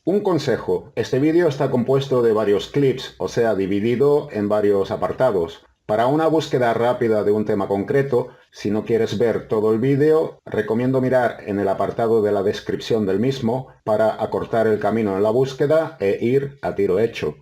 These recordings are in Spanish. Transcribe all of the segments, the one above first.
Un consejo, este vídeo está compuesto de varios clips, o sea, dividido en varios apartados. Para una búsqueda rápida de un tema concreto, si no quieres ver todo el vídeo, recomiendo mirar en el apartado de la descripción del mismo para acortar el camino en la búsqueda e ir a tiro hecho.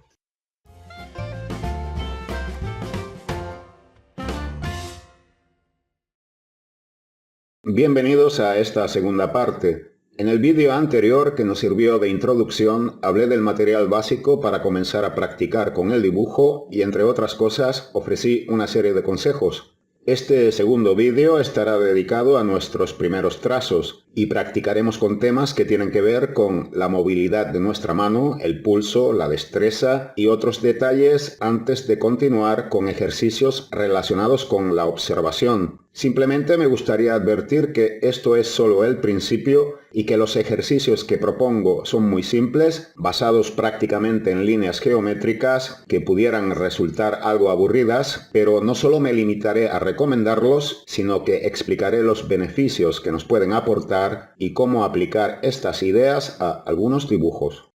Bienvenidos a esta segunda parte. En el vídeo anterior, que nos sirvió de introducción, hablé del material básico para comenzar a practicar con el dibujo y, entre otras cosas, ofrecí una serie de consejos. Este segundo vídeo estará dedicado a nuestros primeros trazos y practicaremos con temas que tienen que ver con la movilidad de nuestra mano, el pulso, la destreza y otros detalles antes de continuar con ejercicios relacionados con la observación. Simplemente me gustaría advertir que esto es solo el principio y que los ejercicios que propongo son muy simples, basados prácticamente en líneas geométricas que pudieran resultar algo aburridas, pero no solo me limitaré a recomendarlos, sino que explicaré los beneficios que nos pueden aportar y cómo aplicar estas ideas a algunos dibujos.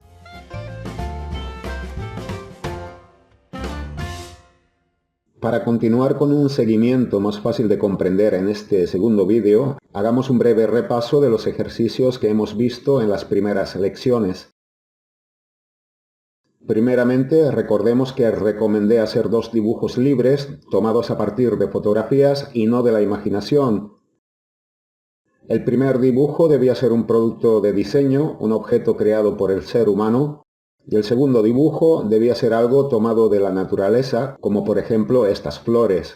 Para continuar con un seguimiento más fácil de comprender en este segundo vídeo, hagamos un breve repaso de los ejercicios que hemos visto en las primeras lecciones. Primeramente, recordemos que recomendé hacer dos dibujos libres, tomados a partir de fotografías y no de la imaginación. El primer dibujo debía ser un producto de diseño, un objeto creado por el ser humano, y el segundo dibujo debía ser algo tomado de la naturaleza, como por ejemplo estas flores.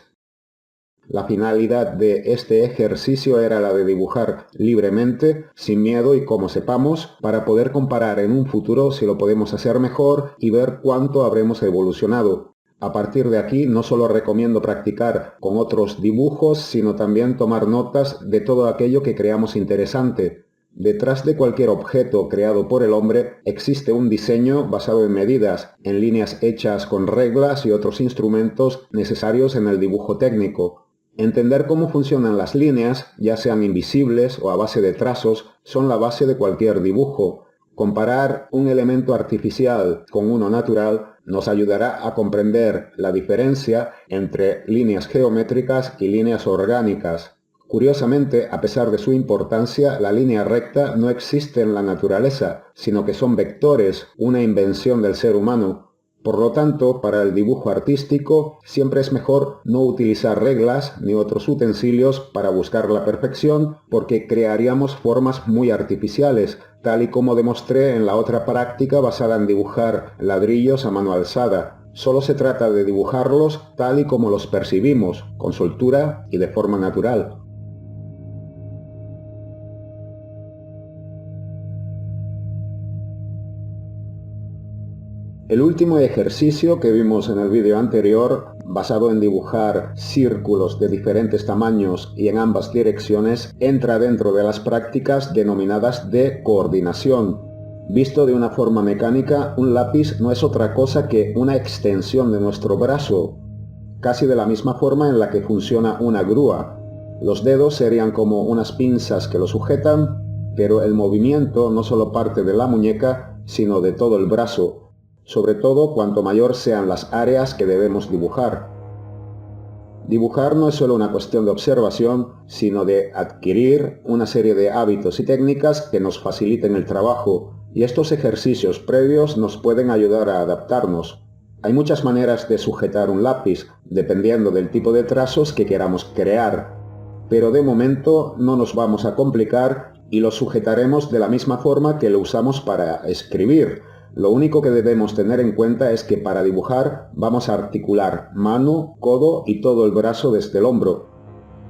La finalidad de este ejercicio era la de dibujar libremente, sin miedo y como sepamos, para poder comparar en un futuro si lo podemos hacer mejor y ver cuánto habremos evolucionado. A partir de aquí no solo recomiendo practicar con otros dibujos, sino también tomar notas de todo aquello que creamos interesante. Detrás de cualquier objeto creado por el hombre existe un diseño basado en medidas, en líneas hechas con reglas y otros instrumentos necesarios en el dibujo técnico. Entender cómo funcionan las líneas, ya sean invisibles o a base de trazos, son la base de cualquier dibujo. Comparar un elemento artificial con uno natural nos ayudará a comprender la diferencia entre líneas geométricas y líneas orgánicas. Curiosamente, a pesar de su importancia, la línea recta no existe en la naturaleza, sino que son vectores, una invención del ser humano. Por lo tanto, para el dibujo artístico, siempre es mejor no utilizar reglas ni otros utensilios para buscar la perfección, porque crearíamos formas muy artificiales, tal y como demostré en la otra práctica basada en dibujar ladrillos a mano alzada. Solo se trata de dibujarlos tal y como los percibimos, con soltura y de forma natural. El último ejercicio que vimos en el vídeo anterior, basado en dibujar círculos de diferentes tamaños y en ambas direcciones, entra dentro de las prácticas denominadas de coordinación. Visto de una forma mecánica, un lápiz no es otra cosa que una extensión de nuestro brazo, casi de la misma forma en la que funciona una grúa. Los dedos serían como unas pinzas que lo sujetan, pero el movimiento no solo parte de la muñeca, sino de todo el brazo, sobre todo cuanto mayor sean las áreas que debemos dibujar. Dibujar no es solo una cuestión de observación, sino de adquirir una serie de hábitos y técnicas que nos faciliten el trabajo, y estos ejercicios previos nos pueden ayudar a adaptarnos. Hay muchas maneras de sujetar un lápiz, dependiendo del tipo de trazos que queramos crear, pero de momento no nos vamos a complicar y lo sujetaremos de la misma forma que lo usamos para escribir. Lo único que debemos tener en cuenta es que para dibujar vamos a articular mano, codo y todo el brazo desde el hombro.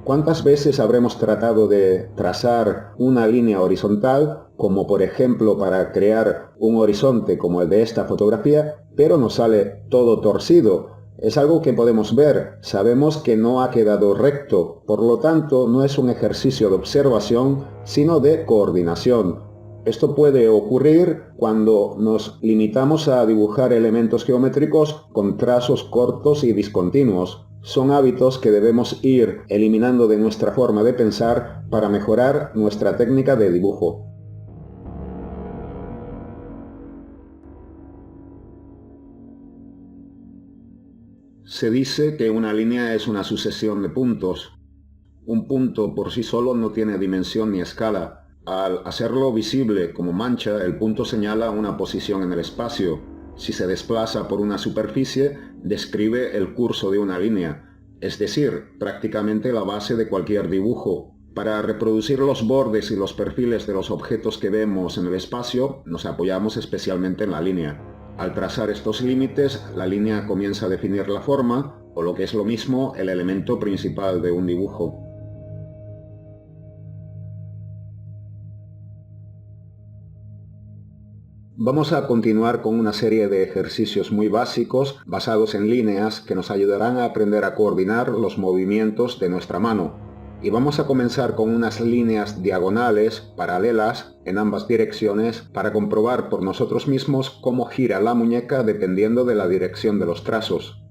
¿Cuántas veces habremos tratado de trazar una línea horizontal, como por ejemplo para crear un horizonte como el de esta fotografía, pero nos sale todo torcido? Es algo que podemos ver, sabemos que no ha quedado recto, por lo tanto no es un ejercicio de observación, sino de coordinación. Esto puede ocurrir cuando nos limitamos a dibujar elementos geométricos con trazos cortos y discontinuos. Son hábitos que debemos ir eliminando de nuestra forma de pensar para mejorar nuestra técnica de dibujo. Se dice que una línea es una sucesión de puntos. Un punto por sí solo no tiene dimensión ni escala. Al hacerlo visible como mancha, el punto señala una posición en el espacio. Si se desplaza por una superficie, describe el curso de una línea, es decir, prácticamente la base de cualquier dibujo. Para reproducir los bordes y los perfiles de los objetos que vemos en el espacio, nos apoyamos especialmente en la línea. Al trazar estos límites, la línea comienza a definir la forma, o lo que es lo mismo, el elemento principal de un dibujo. Vamos a continuar con una serie de ejercicios muy básicos basados en líneas que nos ayudarán a aprender a coordinar los movimientos de nuestra mano. Y vamos a comenzar con unas líneas diagonales, paralelas, en ambas direcciones, para comprobar por nosotros mismos cómo gira la muñeca dependiendo de la dirección de los trazos.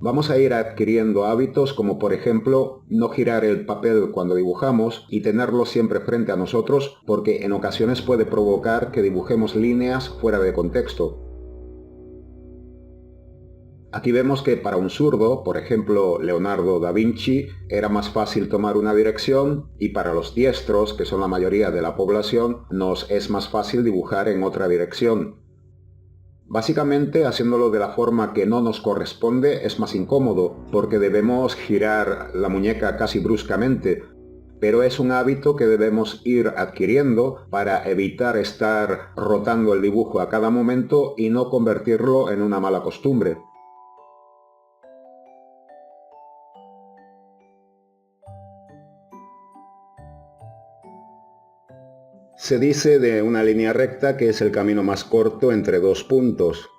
Vamos a ir adquiriendo hábitos como por ejemplo no girar el papel cuando dibujamos y tenerlo siempre frente a nosotros porque en ocasiones puede provocar que dibujemos líneas fuera de contexto. Aquí vemos que para un zurdo, por ejemplo Leonardo da Vinci, era más fácil tomar una dirección y para los diestros, que son la mayoría de la población, nos es más fácil dibujar en otra dirección. Básicamente, haciéndolo de la forma que no nos corresponde es más incómodo, porque debemos girar la muñeca casi bruscamente, pero es un hábito que debemos ir adquiriendo para evitar estar rotando el dibujo a cada momento y no convertirlo en una mala costumbre. Se dice de una línea recta que es el camino más corto entre dos puntos.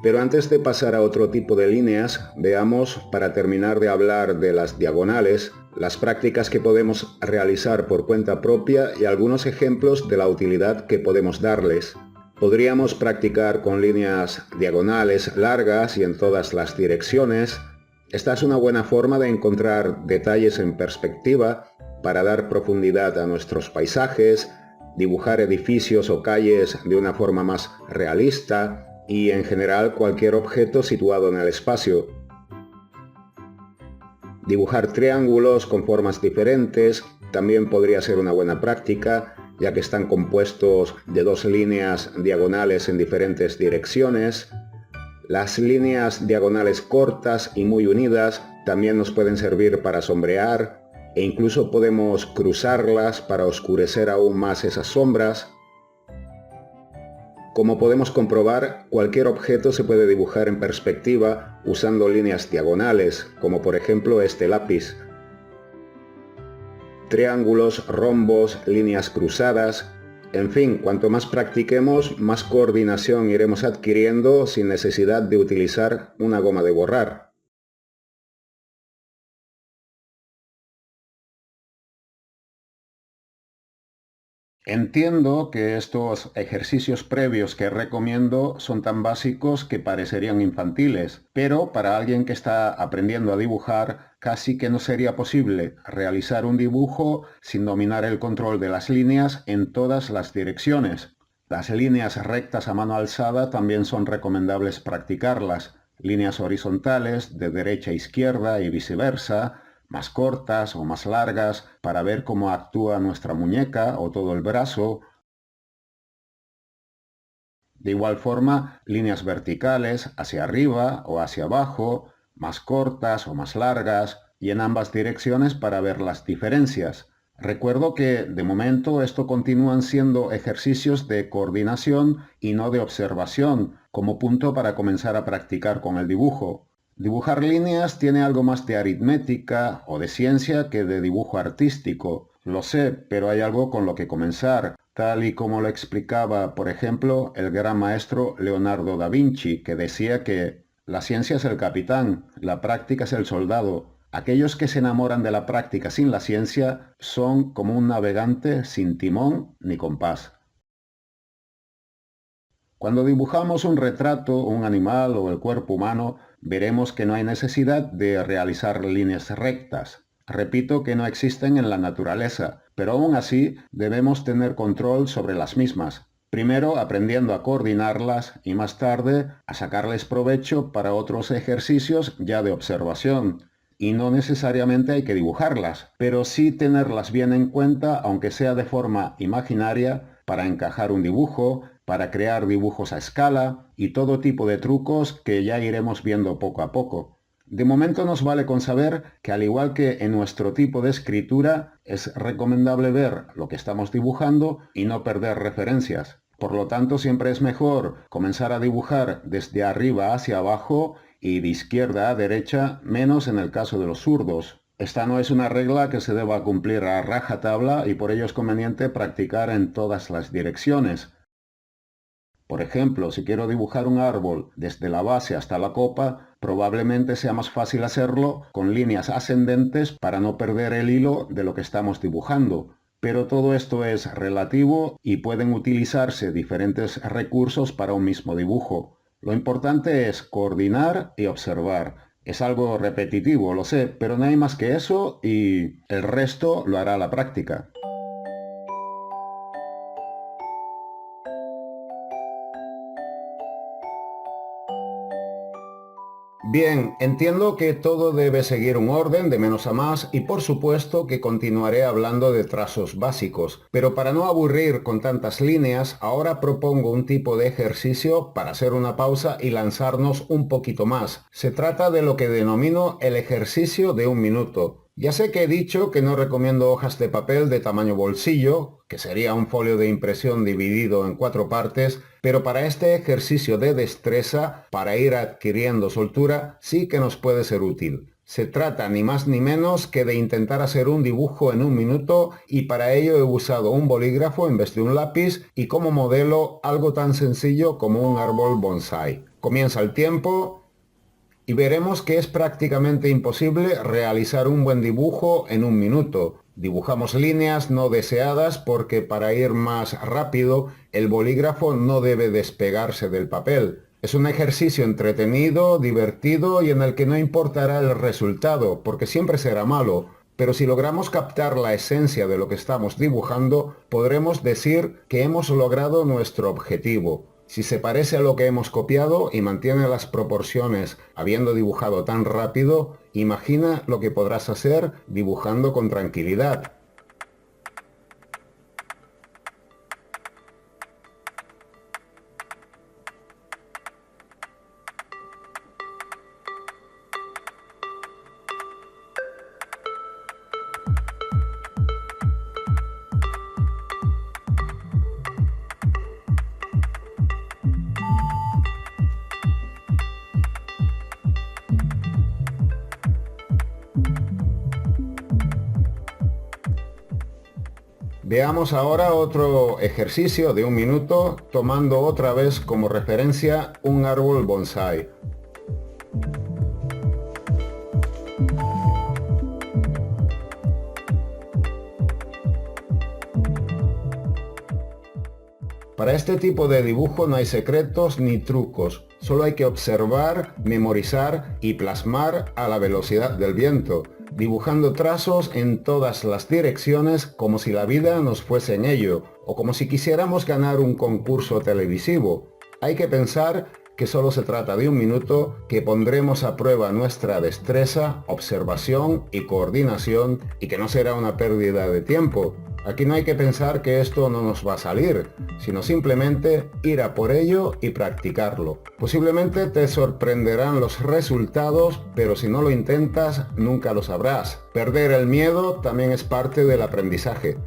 Pero antes de pasar a otro tipo de líneas, veamos, para terminar de hablar de las diagonales, las prácticas que podemos realizar por cuenta propia y algunos ejemplos de la utilidad que podemos darles. Podríamos practicar con líneas diagonales largas y en todas las direcciones. Esta es una buena forma de encontrar detalles en perspectiva para dar profundidad a nuestros paisajes, dibujar edificios o calles de una forma más realista y en general cualquier objeto situado en el espacio. Dibujar triángulos con formas diferentes también podría ser una buena práctica, ya que están compuestos de dos líneas diagonales en diferentes direcciones. Las líneas diagonales cortas y muy unidas también nos pueden servir para sombrear, e incluso podemos cruzarlas para oscurecer aún más esas sombras. Como podemos comprobar, cualquier objeto se puede dibujar en perspectiva usando líneas diagonales, como por ejemplo este lápiz. Triángulos, rombos, líneas cruzadas, en fin, cuanto más practiquemos, más coordinación iremos adquiriendo sin necesidad de utilizar una goma de borrar. Entiendo que estos ejercicios previos que recomiendo son tan básicos que parecerían infantiles, pero para alguien que está aprendiendo a dibujar, casi que no sería posible realizar un dibujo sin dominar el control de las líneas en todas las direcciones. Las líneas rectas a mano alzada también son recomendables practicarlas, líneas horizontales de derecha a izquierda y viceversa, más cortas o más largas para ver cómo actúa nuestra muñeca o todo el brazo. De igual forma, líneas verticales hacia arriba o hacia abajo, más cortas o más largas, y en ambas direcciones para ver las diferencias. Recuerdo que, de momento, esto continúan siendo ejercicios de coordinación y no de observación, como punto para comenzar a practicar con el dibujo. Dibujar líneas tiene algo más de aritmética o de ciencia que de dibujo artístico. Lo sé, pero hay algo con lo que comenzar, tal y como lo explicaba, por ejemplo, el gran maestro Leonardo da Vinci, que decía que la ciencia es el capitán, la práctica es el soldado. Aquellos que se enamoran de la práctica sin la ciencia son como un navegante sin timón ni compás. Cuando dibujamos un retrato, un animal o el cuerpo humano, veremos que no hay necesidad de realizar líneas rectas. Repito que no existen en la naturaleza, pero aún así debemos tener control sobre las mismas. Primero aprendiendo a coordinarlas y más tarde a sacarles provecho para otros ejercicios ya de observación. Y no necesariamente hay que dibujarlas, pero sí tenerlas bien en cuenta, aunque sea de forma imaginaria, para encajar un dibujo, para crear dibujos a escala y todo tipo de trucos que ya iremos viendo poco a poco. De momento nos vale con saber que, al igual que en nuestro tipo de escritura, es recomendable ver lo que estamos dibujando y no perder referencias. Por lo tanto, siempre es mejor comenzar a dibujar desde arriba hacia abajo y de izquierda a derecha, menos en el caso de los zurdos. Esta no es una regla que se deba cumplir a rajatabla y por ello es conveniente practicar en todas las direcciones. Por ejemplo, si quiero dibujar un árbol desde la base hasta la copa, probablemente sea más fácil hacerlo con líneas ascendentes para no perder el hilo de lo que estamos dibujando. Pero todo esto es relativo y pueden utilizarse diferentes recursos para un mismo dibujo. Lo importante es coordinar y observar. Es algo repetitivo, lo sé, pero no hay más que eso y el resto lo hará la práctica. Bien, entiendo que todo debe seguir un orden de menos a más y por supuesto que continuaré hablando de trazos básicos, pero para no aburrir con tantas líneas, ahora propongo un tipo de ejercicio para hacer una pausa y lanzarnos un poquito más. Se trata de lo que denomino el ejercicio de un minuto. Ya sé que he dicho que no recomiendo hojas de papel de tamaño bolsillo, que sería un folio de impresión dividido en 4 partes, pero para este ejercicio de destreza, para ir adquiriendo soltura, sí que nos puede ser útil. Se trata ni más ni menos que de intentar hacer un dibujo en un minuto y para ello he usado un bolígrafo en vez de un lápiz y como modelo algo tan sencillo como un árbol bonsái. Comienza el tiempo y veremos que es prácticamente imposible realizar un buen dibujo en un minuto. Dibujamos líneas no deseadas porque para ir más rápido el bolígrafo no debe despegarse del papel. Es un ejercicio entretenido, divertido y en el que no importará el resultado porque siempre será malo. Pero si logramos captar la esencia de lo que estamos dibujando, podremos decir que hemos logrado nuestro objetivo. Si se parece a lo que hemos copiado y mantiene las proporciones habiendo dibujado tan rápido, imagina lo que podrás hacer dibujando con tranquilidad. Veamos ahora otro ejercicio de un minuto, tomando otra vez como referencia un árbol bonsái. Para este tipo de dibujo no hay secretos ni trucos, solo hay que observar, memorizar y plasmar a la velocidad del viento, dibujando trazos en todas las direcciones como si la vida nos fuese en ello, o como si quisiéramos ganar un concurso televisivo. Hay que pensar que solo se trata de un minuto, que pondremos a prueba nuestra destreza, observación y coordinación y que no será una pérdida de tiempo. Aquí no hay que pensar que esto no nos va a salir, sino simplemente ir a por ello y practicarlo. Posiblemente te sorprenderán los resultados, pero si no lo intentas, nunca lo sabrás. Perder el miedo también es parte del aprendizaje.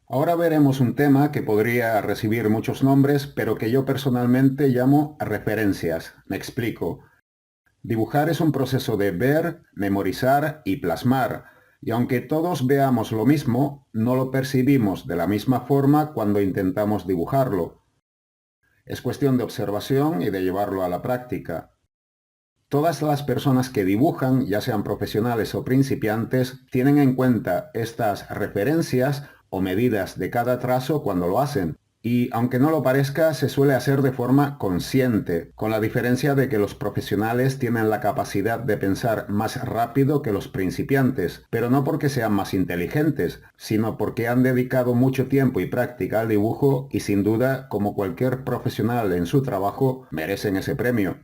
Ahora veremos un tema que podría recibir muchos nombres, pero que yo personalmente llamo referencias. Me explico. Dibujar es un proceso de ver, memorizar y plasmar, Y aunque todos veamos lo mismo, no lo percibimos de la misma forma cuando intentamos dibujarlo. Es cuestión de observación y de llevarlo a la práctica. Todas las personas que dibujan, ya sean profesionales o principiantes, tienen en cuenta estas referencias o medidas de cada trazo cuando lo hacen. Y aunque no lo parezca, se suele hacer de forma consciente, con la diferencia de que los profesionales tienen la capacidad de pensar más rápido que los principiantes, pero no porque sean más inteligentes, sino porque han dedicado mucho tiempo y práctica al dibujo y sin duda, como cualquier profesional en su trabajo, merecen ese premio.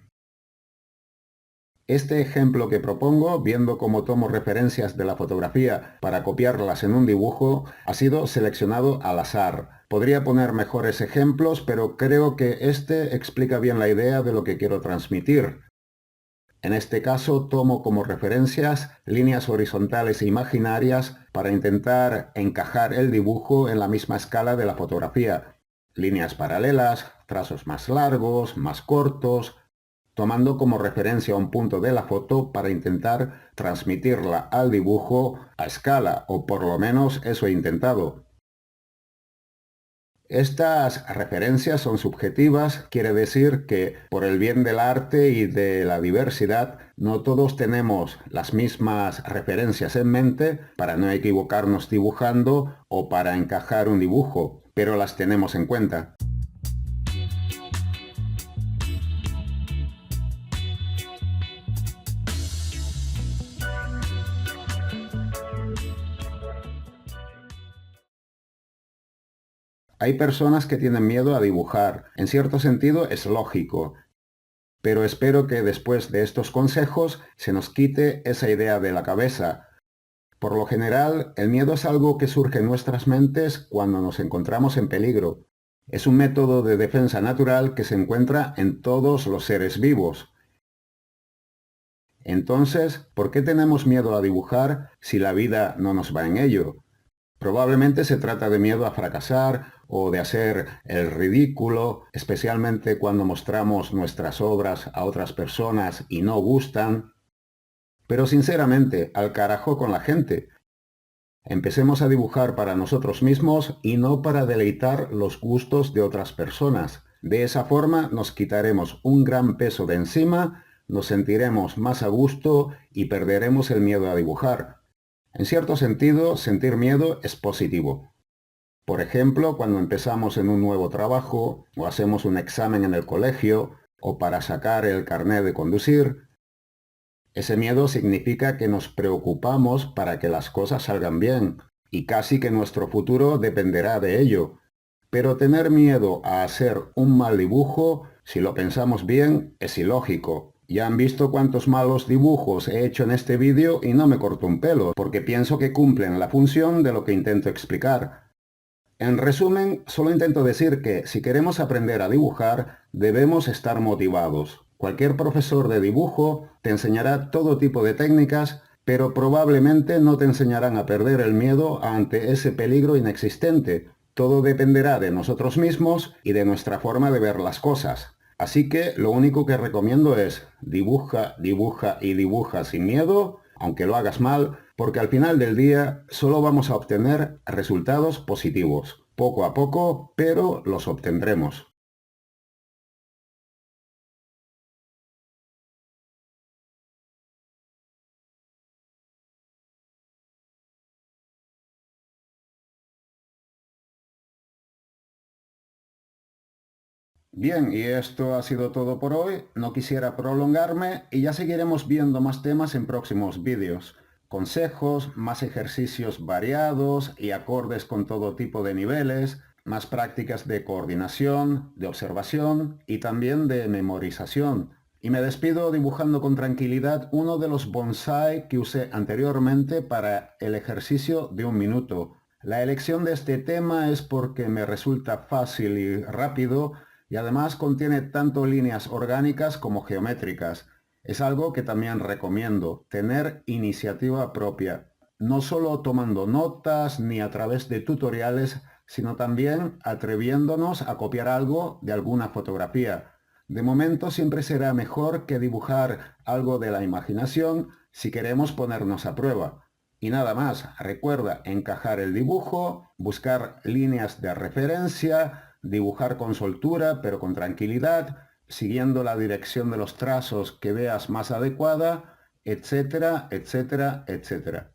Este ejemplo que propongo, viendo cómo tomo referencias de la fotografía para copiarlas en un dibujo, ha sido seleccionado al azar. Podría poner mejores ejemplos, pero creo que este explica bien la idea de lo que quiero transmitir. En este caso tomo como referencias líneas horizontales e imaginarias para intentar encajar el dibujo en la misma escala de la fotografía. Líneas paralelas, trazos más largos, más cortos, tomando como referencia un punto de la foto para intentar transmitirla al dibujo a escala, o por lo menos eso he intentado. Estas referencias son subjetivas, quiere decir que por el bien del arte y de la diversidad, no todos tenemos las mismas referencias en mente para no equivocarnos dibujando o para encajar un dibujo, pero las tenemos en cuenta. Hay personas que tienen miedo a dibujar. En cierto sentido es lógico, pero espero que después de estos consejos se nos quite esa idea de la cabeza. Por lo general, el miedo es algo que surge en nuestras mentes cuando nos encontramos en peligro. Es un método de defensa natural que se encuentra en todos los seres vivos. Entonces, ¿por qué tenemos miedo a dibujar si la vida no nos va en ello? Probablemente se trata de miedo a fracasar o de hacer el ridículo, especialmente cuando mostramos nuestras obras a otras personas y no gustan. Pero sinceramente, al carajo con la gente. Empecemos a dibujar para nosotros mismos y no para deleitar los gustos de otras personas. De esa forma nos quitaremos un gran peso de encima, nos sentiremos más a gusto y perderemos el miedo a dibujar. En cierto sentido, sentir miedo es positivo. Por ejemplo, cuando empezamos en un nuevo trabajo, o hacemos un examen en el colegio, o para sacar el carnet de conducir, ese miedo significa que nos preocupamos para que las cosas salgan bien, y casi que nuestro futuro dependerá de ello. Pero tener miedo a hacer un mal dibujo, si lo pensamos bien, es ilógico. Ya han visto cuántos malos dibujos he hecho en este vídeo y no me corto un pelo, porque pienso que cumplen la función de lo que intento explicar. En resumen, solo intento decir que si queremos aprender a dibujar, debemos estar motivados. Cualquier profesor de dibujo te enseñará todo tipo de técnicas, pero probablemente no te enseñarán a perder el miedo ante ese peligro inexistente. Todo dependerá de nosotros mismos y de nuestra forma de ver las cosas. Así que lo único que recomiendo es dibuja, dibuja y dibuja sin miedo, aunque lo hagas mal, porque al final del día solo vamos a obtener resultados positivos. Poco a poco, pero los obtendremos. Bien, y esto ha sido todo por hoy. No quisiera prolongarme y ya seguiremos viendo más temas en próximos vídeos. Consejos, más ejercicios variados y acordes con todo tipo de niveles, más prácticas de coordinación, de observación y también de memorización. Y me despido dibujando con tranquilidad uno de los bonsái que usé anteriormente para el ejercicio de 1 minuto. La elección de este tema es porque me resulta fácil y rápido y además contiene tanto líneas orgánicas como geométricas. Es algo que también recomiendo, tener iniciativa propia, no solo tomando notas ni a través de tutoriales, sino también atreviéndonos a copiar algo de alguna fotografía. De momento siempre será mejor que dibujar algo de la imaginación si queremos ponernos a prueba. Y nada más, recuerda encajar el dibujo, buscar líneas de referencia, dibujar con soltura pero con tranquilidad, siguiendo la dirección de los trazos que veas más adecuada, etcétera, etcétera, etcétera.